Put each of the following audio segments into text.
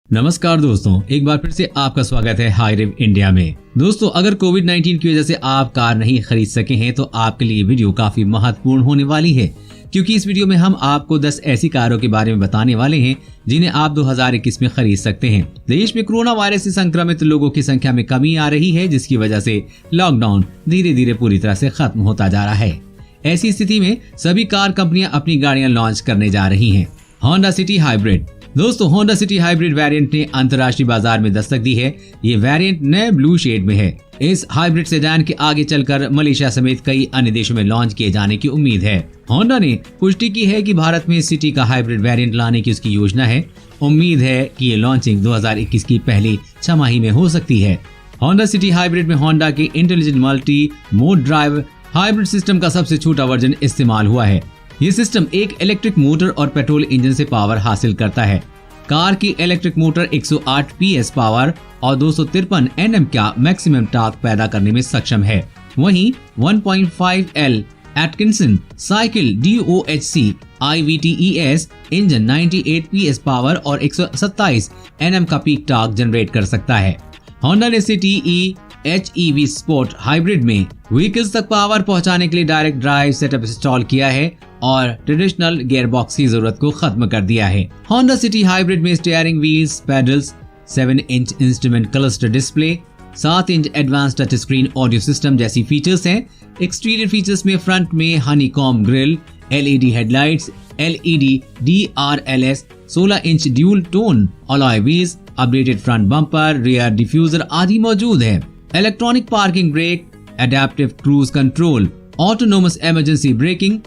नमस्कार दोस्तों, एक बार फिर से आपका स्वागत है हाई रिव इंडिया में। दोस्तों, अगर कोविड-19 की वजह से आप कार नहीं खरीद सके हैं तो आपके लिए वीडियो काफी महत्वपूर्ण होने वाली है, क्योंकि इस वीडियो में हम आपको 10 ऐसी कारों के बारे में बताने वाले हैं जिन्हें आप 2021 में खरीद सकते हैं। देश में कोरोना वायरस से संक्रमित लोगों की संख्या में कमी आ रही है, जिसकी वजह से लॉकडाउन धीरे धीरे पूरी तरह से खत्म होता जा रहा है। ऐसी स्थिति में सभी कार कंपनियां अपनी गाड़ियां लॉन्च करने जा रही हैं। Honda City hybrid. दोस्तों, होंडा सिटी हाइब्रिड वेरिएंट ने अंतर्राष्ट्रीय बाजार में दस्तक दी है। ये वेरिएंट नए ब्लू शेड में है। इस हाइब्रिड सेडान के आगे चलकर मलेशिया समेत कई अन्य देशों में लॉन्च किए जाने की उम्मीद है। होंडा ने पुष्टि की है कि भारत में सिटी का हाइब्रिड वेरिएंट लाने की उसकी योजना है। उम्मीद है कि ये लॉन्चिंग 2021 की पहली छमाही में हो सकती है। होंडा सिटी हाइब्रिड में होंडा के intelligent multi mode drive hybrid system का सबसे छोटा वर्जन इस्तेमाल हुआ है। ये सिस्टम एक इलेक्ट्रिक मोटर और पेट्रोल इंजन से पावर हासिल करता है। कार की इलेक्ट्रिक मोटर 108 PS पावर और 253 Nm का मैक्सिमम टॉर्क पैदा करने में सक्षम है। वहीं 1.5L Atkinson cycle DOHC IVTES engine 98 PS power और 127 Nm का पीक टॉर्क जनरेट कर सकता है। होंडा ने सिटी HEV स्पोर्ट हाइब्रिड में व्हीकल्स तक पावर पहुंचाने के लिए डायरेक्ट ड्राइव सेटअप इंस्टॉल किया है और ट्रेडिशनल गियर बॉक्स की जरूरत को खत्म कर दिया है। होंडा सिटी हाइब्रिड में steering wheels, pedals, 7 inch instrument cluster display, 7 inch advance touch screen audio system जैसी फीचर्स हैं। एक्सटीरियर फीचर्स में फ्रंट में honeycomb grille, LED headlights, LED DRLS, 16 inch dual tone alloy wheels, updated front bumper, rear diffuser आदि मौजूद है। Electronic parking brake, adaptive cruise control, autonomous emergency braking,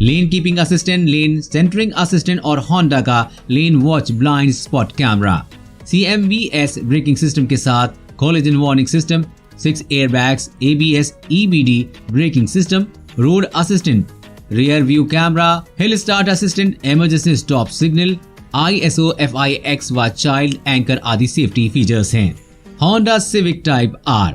lane keeping assistant, lane centering assistant और Honda का लेन watch blind spot camera, CMVS braking system के साथ collision warning system, 6 airbags, ABS EBD braking system, road assistant, rear view camera, hill start assistant, emergency stop signal, ISO FIX व child anchor आदि safety features हैं। Honda civic type R।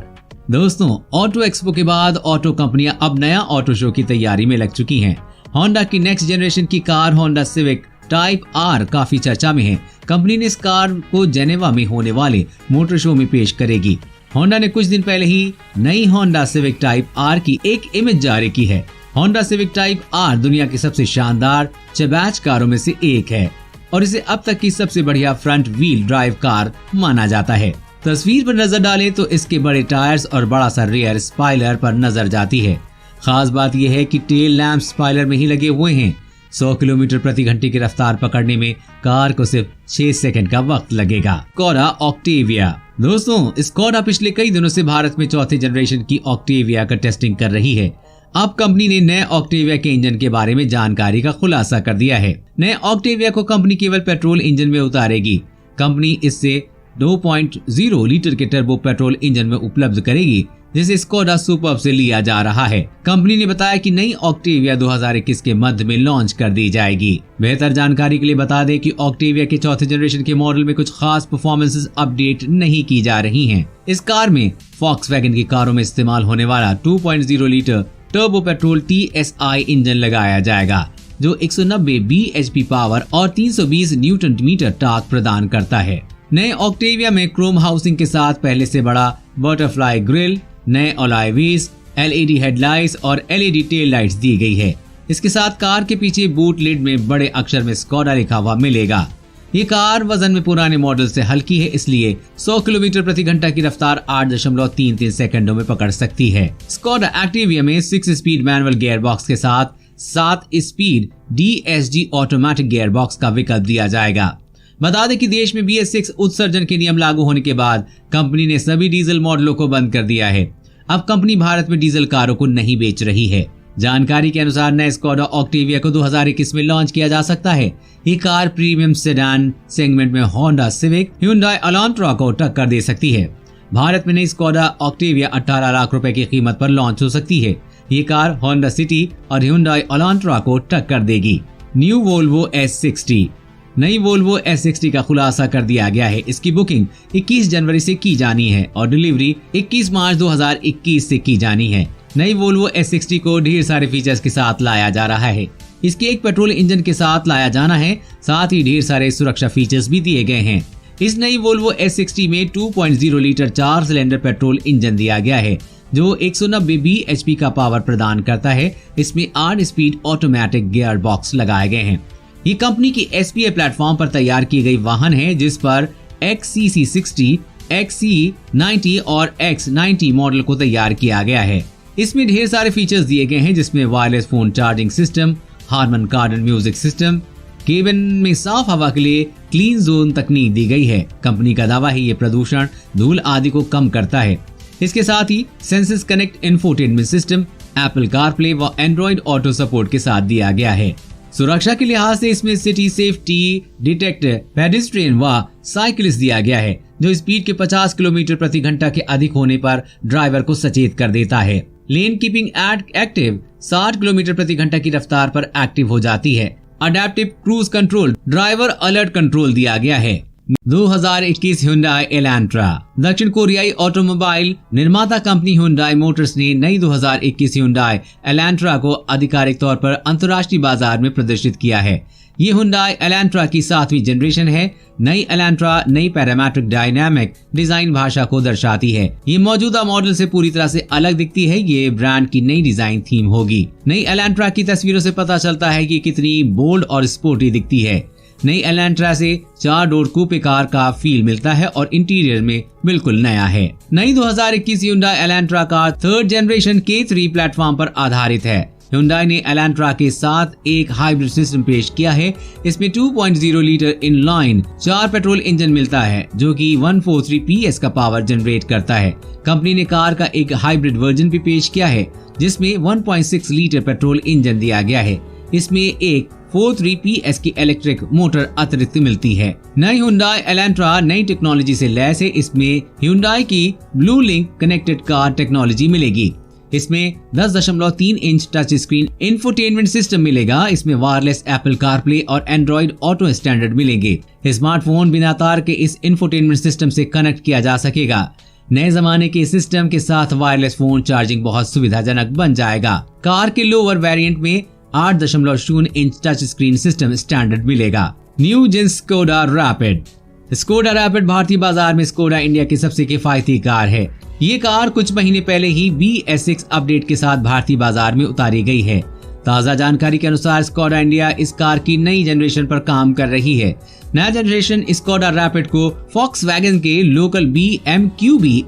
दोस्तों, auto expo के बाद auto कंपनियां अब नया auto show की तैयारी में लग चुकी हैं। होंडा की नेक्स्ट जनरेशन की car Honda civic type R काफी चर्चा में है। कंपनी ने इस कार को जेनेवा में होने वाले मोटर शो में पेश करेगी। होंडा ने कुछ दिन पहले ही नई होंडा सिविक टाइप R की एक इमेज जारी की है। होंडा सिविक टाइप R दुनिया की सबसे शानदार चबैच कारों में से एक है और इसे अब तक की सबसे बढ़िया फ्रंट व्हील ड्राइव कार माना जाता है। तस्वीर पर नजर डालें तो इसके बड़े टायर्स और बड़ा सा रियर स्पॉइलर पर नजर जाती है। खास बात यह है कि टेल लैंप स्पॉइलर में ही लगे हुए हैं। 100 किलोमीटर प्रति घंटे की रफ्तार पकड़ने में कार को सिर्फ 6 सेकंड का वक्त लगेगा। Skoda Octavia. दोस्तों, स्कोडा पिछले कई दिनों से भारत में चौथे जनरेशन की ऑक्टेविया का टेस्टिंग कर रही है। अब कंपनी ने नए ऑक्टेविया के इंजन के बारे में जानकारी का खुलासा कर दिया है। नए ऑक्टेविया को कंपनी केवल पेट्रोल इंजन में उतारेगी। कंपनी इससे 2.0 लीटर के टर्बो पेट्रोल इंजन में उपलब्ध करेगी, जिसे स्कोडा सुपर्ब से लिया जा रहा है। कंपनी ने बताया कि नई ऑक्टेविया 2021 के मध्य में लॉन्च कर दी जाएगी। बेहतर जानकारी के लिए बता दें कि ऑक्टेविया के चौथे जनरेशन के मॉडल में कुछ खास परफॉर्मेंसेस अपडेट नहीं की जा रही हैं। इस कार में फॉक्सवैगन की कारों में इस्तेमाल होने वाला 2.0 litre turbo petrol TSI engine लगाया जाएगा, जो 190 bhp पावर और 320 न्यूटन मीटर टॉर्क प्रदान करता है। नए ऑक्टेविया में क्रोम हाउसिंग के साथ पहले से बड़ा बटरफ्लाई ग्रिल, नए अलॉय व्हील्स, LED हेडलाइट्स और LED टेल लाइट्स दी गई है। इसके साथ कार के पीछे बूट लिड में बड़े अक्षर में स्कोडा लिखा हुआ मिलेगा। ये कार वजन में पुराने मॉडल से हल्की है, इसलिए 100 किलोमीटर प्रति घंटा की रफ्तार 8.33 सेकंडों में पकड़ सकती है। स्कोडा एक्टिविया में 6 स्पीड मैनुअल गियर बॉक्स के साथ 7 speed DSG automatic gear box का विकल्प दिया जाएगा। बता दें कि देश में BS6 उत्सर्जन के नियम लागू होने के बाद कंपनी ने सभी डीजल मॉडलों को बंद कर दिया है। अब कंपनी भारत में डीजल कारों को नहीं बेच रही है। जानकारी के अनुसार नए स्कोडा ऑक्टेविया को 2021 में लॉन्च किया जा सकता है। ये कार प्रीमियम सेडान सेगमेंट में होंडा सिविक, ह्यूंडई एलांट्रा को टक्कर दे सकती है। भारत में नई स्कोडा ऑक्टेविया 18 लाख रुपए की कीमत पर लॉन्च हो सकती है। ये कार होंडा सिटी और ह्यूंडई एलांट्रा को टक्कर देगी। New Volvo S60। नई वोल्वो S60 का खुलासा कर दिया गया है। इसकी बुकिंग 21 जनवरी से की जानी है और डिलीवरी 21 मार्च 2021 से की जानी है। नई वोल्वो S60 को ढेर सारे फीचर्स के साथ लाया जा रहा है। इसके एक पेट्रोल इंजन के साथ लाया जाना है, साथ ही ढेर सारे सुरक्षा फीचर्स भी दिए गए हैं। इस नई वोल्वो S60 में 2.0 लीटर 4 सिलेंडर पेट्रोल इंजन दिया गया है जो 190 bhp का पावर प्रदान करता है। इसमें 8 स्पीड ऑटोमेटिक गियर बॉक्स लगाए गए हैं। ये कंपनी की SPA प्लेटफॉर्म पर तैयार की गई वाहन है जिस पर XCC60, XC90 और X90 मॉडल को तैयार किया गया है। इसमें ढेर सारे फीचर्स दिए गए हैं जिसमें wireless phone charging system, Harman कार्डन म्यूजिक सिस्टम, केबिन में साफ हवा के लिए क्लीन जोन तकनीक दी गई है। कंपनी का दावा है ये प्रदूषण, धूल आदि को कम करता है। इसके साथ ही senses connect infotainment system, Apple CarPlay व एंड्रॉइड ऑटो सपोर्ट के साथ दिया गया है। सुरक्षा के लिहाज से इसमें सिटी सेफ्टी डिटेक्ट पेडेस्ट्रियन व साइकिलिस्ट दिया गया है जो स्पीड के 50 किलोमीटर प्रति घंटा के अधिक होने पर ड्राइवर को सचेत कर देता है। लेन कीपिंग एक्टिव 60 किलोमीटर प्रति घंटा की रफ्तार पर एक्टिव हो जाती है। Adaptive cruise control, driver alert control दिया गया है। 2021 Hyundai Elantra। दक्षिण कोरियाई ऑटोमोबाइल निर्माता कंपनी Hyundai मोटर्स ने नई 2021 Hyundai Elantra को आधिकारिक तौर पर अंतर्राष्ट्रीय बाजार में प्रदर्शित किया है। ये Hyundai Elantra की 7वीं जनरेशन है। नई Elantra नई पैरामेट्रिक डायनामिक डिजाइन भाषा को दर्शाती है। ये मौजूदा मॉडल से पूरी तरह से अलग दिखती है। ये ब्रांड की नई डिजाइन थीम होगी। नई Elantra की तस्वीरों से पता चलता है कि कितनी बोल्ड और स्पोर्टी दिखती है। नई Elantra से 4 डोर कूपे कार का फील मिलता है और इंटीरियर में बिल्कुल नया है। नई 2021 Hyundai Elantra car 3rd generation K3 platform पर आधारित है। Hyundai ने Elantra के साथ एक हाइब्रिड सिस्टम पेश किया है। इसमें 2.0 लीटर इनलाइन 4 पेट्रोल इंजन मिलता है जो कि 143 PS का पावर जनरेट करता है। कंपनी ने कार का एक हाइब्रिड वर्जन भी पेश किया है जिसमें 1.6 लीटर पेट्रोल इंजन दिया गया है। इसमें एक 43 PS की इलेक्ट्रिक मोटर अतिरिक्त मिलती है। नई Hyundai Elantra नई टेक्नोलॉजी से लैस है। इसमें Hyundai की blue link connected car technology मिलेगी। इसमें 10.3 inch touch screen infotainment system मिलेगा। इसमें वायरलेस एप्पल कारप्ले और एंड्रॉइड ऑटो स्टैंडर्ड मिलेंगे। स्मार्टफोन बिना तार के इस इंफोटेनमेंट सिस्टम से कनेक्ट किया जा सकेगा। नए जमाने के सिस्टम के साथ वायरलेस फोन चार्जिंग बहुत सुविधाजनक बन जाएगा। कार के लोअर वेरिएंट में 8.0 inch touch screen system standard मिलेगा। New gen Skoda Rapid. Skoda Rapid भारतीय बाजार में स्कोडा इंडिया की सबसे किफायती कार है। ये कार कुछ महीने पहले ही BS6 अपडेट के साथ भारतीय बाजार में उतारी गई है। ताज़ा जानकारी के अनुसार स्कोडा इंडिया इस कार की नई जनरेशन पर काम कर रही है। नया जनरेशन स्कोडा रैपिड को फॉक्सवैगन के लोकल BMW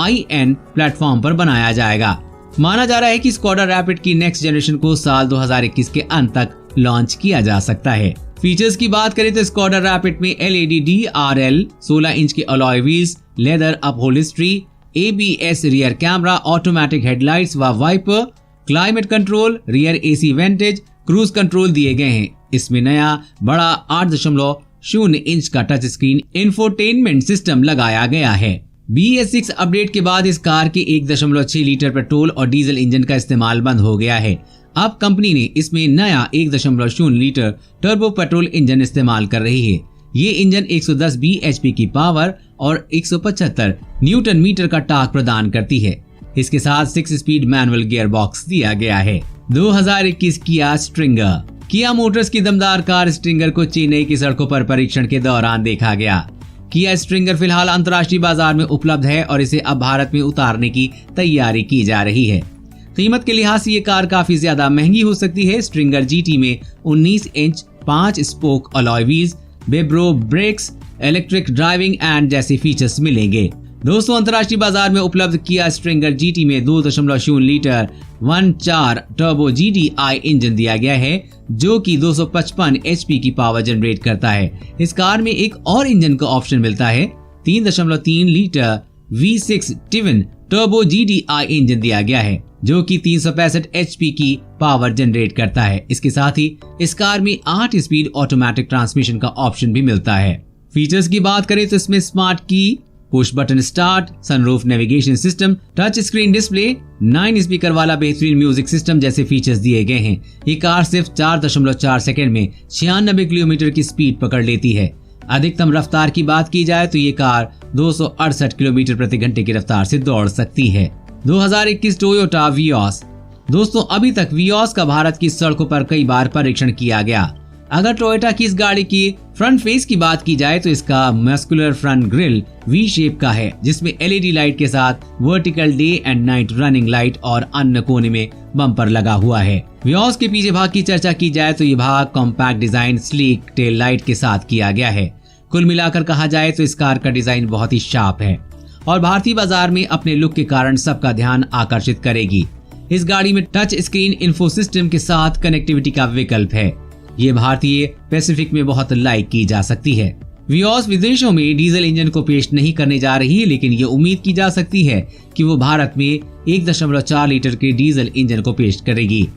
iN प्लेटफॉर्म पर बनाया जाएगा। माना जा रहा है कि स्कोडा रैपिड की नेक्स्ट जनरेशन को साल 2021 के अंत तक लॉन्च किया जा सकता है। फीचर्स की बात करें तो स्कोडा रैपिड में LED DRL 16 इंच के alloy wheels, leather upholstery, ABS rear camera, automatic headlights व wiper, climate control, rear AC vents, cruise control दिए गए हैं। इसमें नया बड़ा 8.0 इंच का टच स्क्रीन इंफोटेनमेंट सिस्टम लगाया गया है। BS6 अपडेट के बाद इस कार के 1.6 लीटर पेट्रोल और डीजल इंजन का इस्तेमाल बंद हो गया है। अब कंपनी ने इसमें नया 1.0 लीटर टर्बो पेट्रोल इंजन इस्तेमाल कर रही है। ये इंजन 110 bhp की पावर और 175 न्यूटन मीटर का टॉर्क प्रदान करती है। इसके साथ 6 स्पीड मैनुअल गियर बॉक्स दिया गया है। 2021 किया स्ट्रिंगर। किया मोटर्स की दमदार कार स्ट्रिंगर को चेन्नई की सड़कों पर परीक्षण के दौरान देखा गया। किया स्ट्रिंगर फिलहाल अंतर्राष्ट्रीय बाजार में उपलब्ध है और इसे अब भारत में उतारने की तैयारी की जा रही है। कीमत के लिहाज से ये कार काफी ज्यादा महंगी हो सकती है। स्ट्रिंगर GT में 19 inch 5 spoke alloy wheels, Brembo brakes, electric driving and जैसे फीचर्स मिलेंगे। दोस्तों, अंतर्राष्ट्रीय बाजार में उपलब्ध किया स्ट्रिंगर GT में 2.0 लीटर 1.4 टर्बो GDI इंजन दिया गया है जो कि 255 HP की पावर जनरेट करता है। इस कार में एक और इंजन का ऑप्शन मिलता है। 3.3 litre V6 twin turbo GDI engine दिया गया है जो कि 365 HP की पावर जनरेट करता है। इसके साथ ही इस कार में 8 स्पीड ऑटोमेटिक ट्रांसमिशन का ऑप्शन भी मिलता है। फीचर्स की बात करें तो इसमें स्मार्ट की, push button start, sunroof navigation system, touch screen display, 9 speaker वाला बेहतरीन म्यूजिक सिस्टम जैसे फीचर्स दिए गए हैं। ये कार सिर्फ 4.4 सेकंड में 96 किलोमीटर की स्पीड पकड़ लेती है। अधिकतम रफ्तार की बात की जाए तो ये कार 268 किलोमीटर प्रति घंटे की रफ्तार से दौड़ सकती है। 2021 टोयोटा वियोस। दोस्तों, अभी तक वियोस का भारत की सड़कों पर कई बार परीक्षण किया गया। अगर टोयोटा की इस गाड़ी की फ्रंट फेस की बात की जाए तो इसका muscular front grille V shape का है, जिसमें एलईडी लाइट के साथ vertical day and night running light और अन्य कोने में बम्पर लगा हुआ है। वियोस के पीछे भाग की चर्चा की जाए तो ये भाग compact design sleek tail light के साथ किया गया है। कुल मिलाकर कहा जाए तो इस कार का डिजाइन बहुत ही शार्प है और भारतीय बाजार में अपने लुक के कारण सबका ध्यान आकर्षित करेगी। इस गाड़ी में टच स्क्रीन इंफो सिस्टम के साथ कनेक्टिविटी का विकल्प है। ये भारतीय पैसिफिक में बहुत लाइक की जा सकती है। वियोस विदेशों में डीजल इंजन को पेश नहीं करने जा रही है, लेकिन ये उम्मीद की जा सकती है कि वो भारत में 1.4 लीटर के डीजल इंजन को पेश करेगी।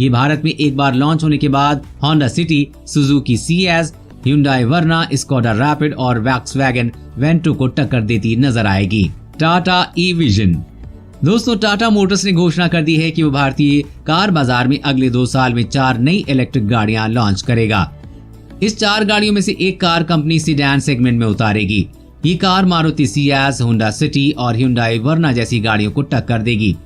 ये भारत में एक बार लॉन्च होने के बाद Honda city, Suzuki Ciaz, Hyundai वर्ना, स्कोडा रैपिड और वैक्सवैगन वेंटो को टक्कर देती नजर आएगी। टाटा ई-विजन। दोस्तों, टाटा मोटर्स ने घोषणा कर दी है कि वो भारतीय कार बाजार में अगले 2 साल में 4 नई इलेक्ट्रिक गाड़ियां लॉन्च करेगा। इस 4 गाड़ियों में से एक कार कंपनी सेडान सेगमेंट में उतारेगी। ये car Maruti Ciaz, Honda city और Hyundai वर्ना जैसी गाड़ियों को टक्कर देगी।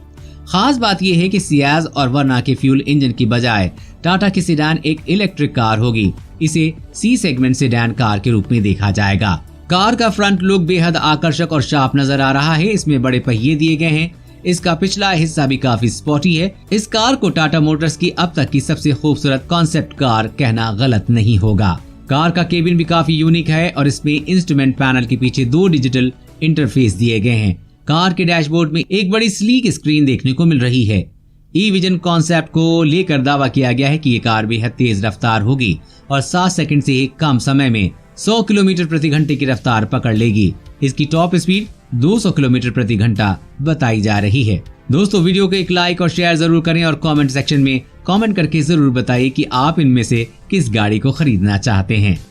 खास बात यह है कि सियाज और वर्ना के फ्यूल इंजन की बजाय टाटा की सेडान एक इलेक्ट्रिक कार होगी। इसे सी सेगमेंट सेडान कार के रूप में देखा जाएगा। कार का फ्रंट लुक बेहद आकर्षक और शार्प नजर आ रहा है। इसमें बड़े पहिए दिए गए हैं। इसका पिछला हिस्सा भी काफी स्पोर्टी है। इस कार को टाटा मोटर्स की अब तक की सबसे खूबसूरत कॉन्सेप्ट कार कहना गलत नहीं होगा। कार का केबिन भी काफी यूनिक है और इसमें इंस्ट्रूमेंट पैनल के पीछे 2 डिजिटल इंटरफेस दिए गए हैं। कार के डैशबोर्ड में एक बड़ी स्लीक स्क्रीन देखने को मिल रही है। ई-विजन कॉन्सेप्ट को लेकर दावा किया गया है कि ये कार बेहद तेज रफ्तार होगी और 7 सेकंड से कम समय में 100 किलोमीटर प्रति घंटे की रफ्तार पकड़ लेगी। इसकी टॉप स्पीड 200 किलोमीटर प्रति घंटा बताई जा रही है। दोस्तों, वीडियो को एक लाइक और शेयर जरूर करें और कमेंट सेक्शन में कमेंट करके जरूर बताइए कि आप इनमें से किस गाड़ी को खरीदना चाहते हैं।